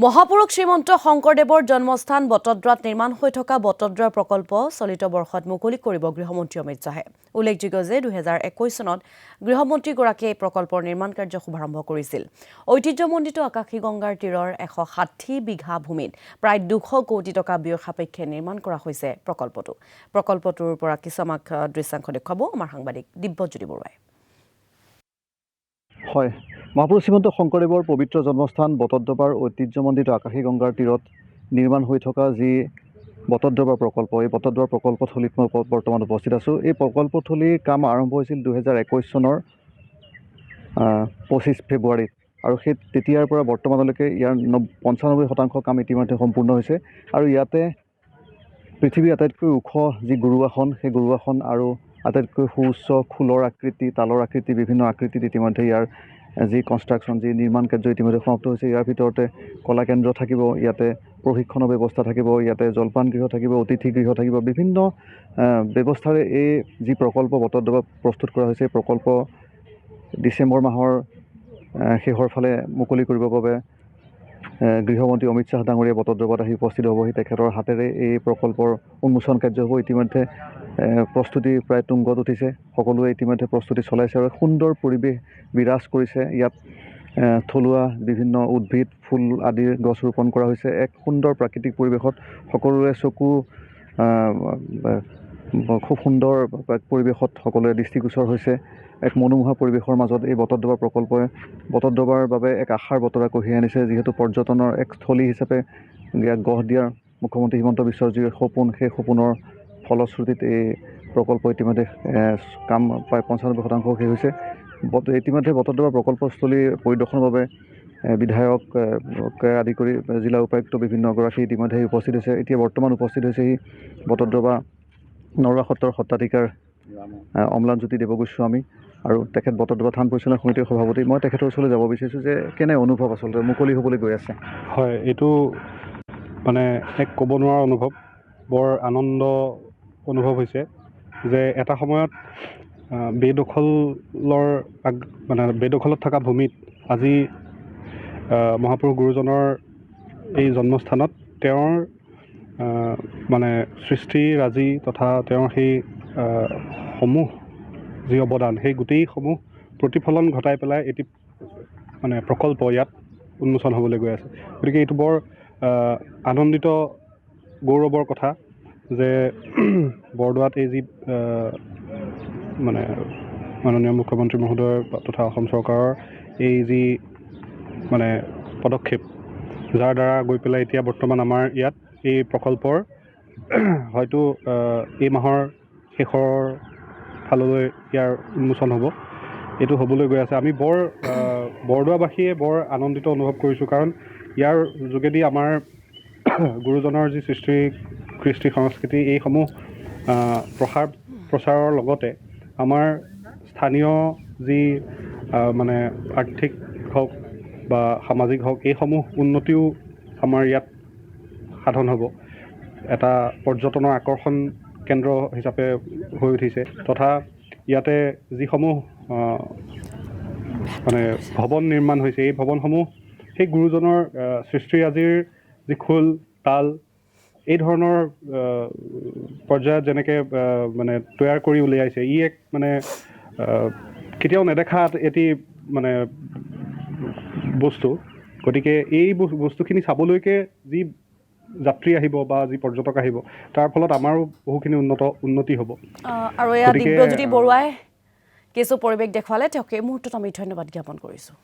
মহাপুৰুষ শ্ৰীমন্ত শংকৰদেৱৰ জন্মস্থান বটদ্ৰাত নিৰ্মাণ হৈ থকা বটদ্ৰা প্ৰকল্প চলিত বৰ্ষত মুকলি কৰিব গৃহমন্ত্ৰী অমিত শ্বাহে। উল্লেখযোগ্য যে 2021 চনত গৃহমন্ত্ৰীগৰাকীয়ে এই প্ৰকল্পৰ নিৰ্মাণ কাৰ্য শুভাৰম্ভ কৰিছিল। ঐতিহ্যমণ্ডিত আকাশী গংগাৰ তীৰৰ 160 বিঘা ভূমিত প্ৰায় 200 কোটি টকা ব্যয় সাপেক্ষে নিৰ্মাণ কৰা হৈছে প্ৰকল্পটো। প্ৰকল্পটোৰ পৰা কিছুমাক দৃশ্যাংশ দেখুৱাব আমাৰ সাংবাদিক দিব্যজ্যোতি বৰুৱাই। হয়, মহাপুৰুষ শ্ৰীমন্ত শংকৰদেৱৰ পবিত্ৰ জন্মস্থান বটদ্ৰৱাৰ ঐতিহ্যমণ্ডিত আকাশী গংগাৰ তীৰত নিৰ্মাণ হৈ থকা যি বটদ্ৰৱাৰ প্ৰকল্প, এই বটদ্ৰৱাৰ প্ৰকল্পথলীত মই বৰ্তমান উপস্থিত আছোঁ। এই প্ৰকল্পথলীৰ কাম আৰম্ভ হৈছিল 2021 চনৰ 25 ফেব্ৰুৱাৰীত আৰু সেই তেতিয়াৰ পৰা বৰ্তমানলৈকে ইয়াৰ 95% কাম ইতিমধ্যে সম্পূৰ্ণ হৈছে আৰু ইয়াতে পৃথিৱীৰ আটাইতকৈ ওখ যি গুৰুআসন, সেই গুৰুআসন আৰু আটাইতকৈ সুউচ্চ খোলৰ আকৃতি, তালৰ আকৃতি, বিভিন্ন আকৃতিত ইতিমধ্যে ইয়াৰ যি কনষ্ট্ৰাকশ্যন, যি নিৰ্মাণ কাৰ্য ইতিমধ্যে সমাপ্ত হৈছে। ইয়াৰ ভিতৰতে কলাকেন্দ্ৰ থাকিব, ইয়াতে প্ৰশিক্ষণৰ ব্যৱস্থা থাকিব, ইয়াতে জলপান গৃহ থাকিব, অতিথি গৃহ থাকিব, বিভিন্ন ব্যৱস্থাৰে এই যি প্ৰকল্প বটদ্ৰৱা প্ৰস্তুত কৰা হৈছে, এই প্ৰকল্প ডিচেম্বৰ মাহৰ শেষৰ ফালে মুকলি কৰিবৰ বাবে গৃহমন্ত্ৰী অমিত শ্বাহ ডাঙৰীয়া বটদ্ৰৱাত আহি উপস্থিত হ'বহি। তেখেতৰ হাতেৰে এই প্ৰকল্পৰ উন্মোচন কাৰ্য হ'ব। ইতিমধ্যে প্ৰস্তুতি প্ৰায় তুংগত উঠিছে, সকলোৱে ইতিমধ্যে প্ৰস্তুতি চলাইছে আৰু সুন্দৰ পৰিৱেশ বিৰাজ কৰিছে। ইয়াত থলুৱা বিভিন্ন উদ্ভিদ, ফুল আদিৰ গছ ৰোপণ কৰা হৈছে। এক সুন্দৰ প্ৰাকৃতিক পৰিৱেশত সকলোৰে চকু খুব সুন্দৰ পৰিৱেশত সকলোৰে দৃষ্টিগোচৰ হৈছে। এক মনোমোহা পৰিৱেশৰ মাজত এই বটদ্ৰৱা প্ৰকল্পই বটদ্ৰৱাৰ বাবে এক আশাৰ বতৰা কঢ়িয়াই আনিছে। যিহেতু পৰ্যটনৰ এক স্থলী হিচাপে ইয়াক গঢ় দিয়াৰ মুখ্যমন্ত্ৰী হিমন্ত বিশ্ব শৰ্মাৰ সপোন, সেই সপোনৰ ফলশ্ৰুতিত এই প্ৰকল্প ইতিমধ্যে কাম প্ৰায় 95% শেষ হৈছে। ইতিমধ্যে বটদ্ৰৱা প্ৰকল্পস্থলী পৰিদৰ্শনৰ বাবে বিধায়কে আদি কৰি জিলা উপায়ুক্ত বিভিন্নগৰাকী ইতিমধ্যে উপস্থিত হৈছে। এতিয়া বৰ্তমান উপস্থিত হৈছেহি বটদ্ৰৱা নৰুৱা সত্ৰৰ সত্ৰাধিকাৰ অম্লানজ্যোতি দেৱগোস্বামী আৰু তেখেত বটদ্ৰৱা থান পৰিচালনা সমিতিৰ সভাপতি। মই তেখেতৰ ওচৰলৈ যাব বিচাৰিছোঁ যে কেনে অনুভৱ আচলতে মুকলি হ'বলৈ গৈ আছে। হয়, এইটো মানে এক ক'ব নোৱাৰা অনুভৱ, বৰ আনন্দ অনুভৱ হৈছে যে এটা সময়ত বেদখলত থকা ভূমিত আজি মহাপুৰুষ গুৰুজনৰ এই জন্মস্থানত তেওঁৰ মানে সৃষ্টিৰাজি তথা তেওঁৰ সেই সমূহ যি অৱদান, সেই গোটেইসমূহ প্ৰতিফলন ঘটাই পেলাই এটি মানে প্ৰকল্প ইয়াত উন্মোচন হ'বলৈ গৈ আছে। গতিকে এইটো বৰ আনন্দিত গৌৰৱৰ কথা যে বৰদোৱাত এই যি মানে মাননীয় মুখ্যমন্ত্ৰী মহোদয় তথা অসম চৰকাৰৰ এই যি মানে পদক্ষেপ, যাৰ দ্বাৰা গৈ পেলাই এতিয়া বৰ্তমান আমাৰ ইয়াত এই প্ৰকল্পৰ হয়তো এই মাহৰ শেষৰ ফাললৈ ইয়াৰ উন্মোচন হ'ব, এইটো হ'বলৈ গৈ আছে। আমি বৰদোৱাবাসীয়ে বৰ আনন্দিত অনুভৱ কৰিছোঁ, কাৰণ ইয়াৰ যোগেদি আমাৰ গুৰুজনৰ যি সৃষ্টি কৃষ্টি সংস্কৃতি এইসমূহ প্ৰচাৰৰ লগতে আমাৰ স্থানীয় যি মানে আৰ্থিক হওক বা সামাজিক হওক, এইসমূহ উন্নতিও আমাৰ ইয়াত সাধন হ'ব। এটা পৰ্যটনৰ আকৰ্ষণ কেন্দ্ৰ হিচাপে হৈ উঠিছে তথা ইয়াতে যিসমূহ মানে ভৱন নিৰ্মাণ হৈছে, এই ভৱনসমূহ সেই গুৰুজনৰ সৃষ্টিৰাজিৰ যি খোল তাল এই ধৰণৰ পৰ্যায়ত যেনেকৈ মানে তৈয়াৰ কৰি উলিয়াইছে, ই এক মানে কেতিয়াও নেদেখা এটি মানে বস্তু। গতিকে এই বস্তুখিনি চাবলৈকে যি যাত্ৰী আহিব বা যি পৰ্যটক আহিব, তাৰ ফলত আমাৰো বহুখিনি উন্নতি হ'ব। আৰু এয়া দিব্যজ্যোতি বৰুৱাই কিছু পৰিৱেশ দেখুৱালে, তেওঁক এই মুহূৰ্তত আমি ধন্যবাদ জ্ঞাপন কৰিছোঁ।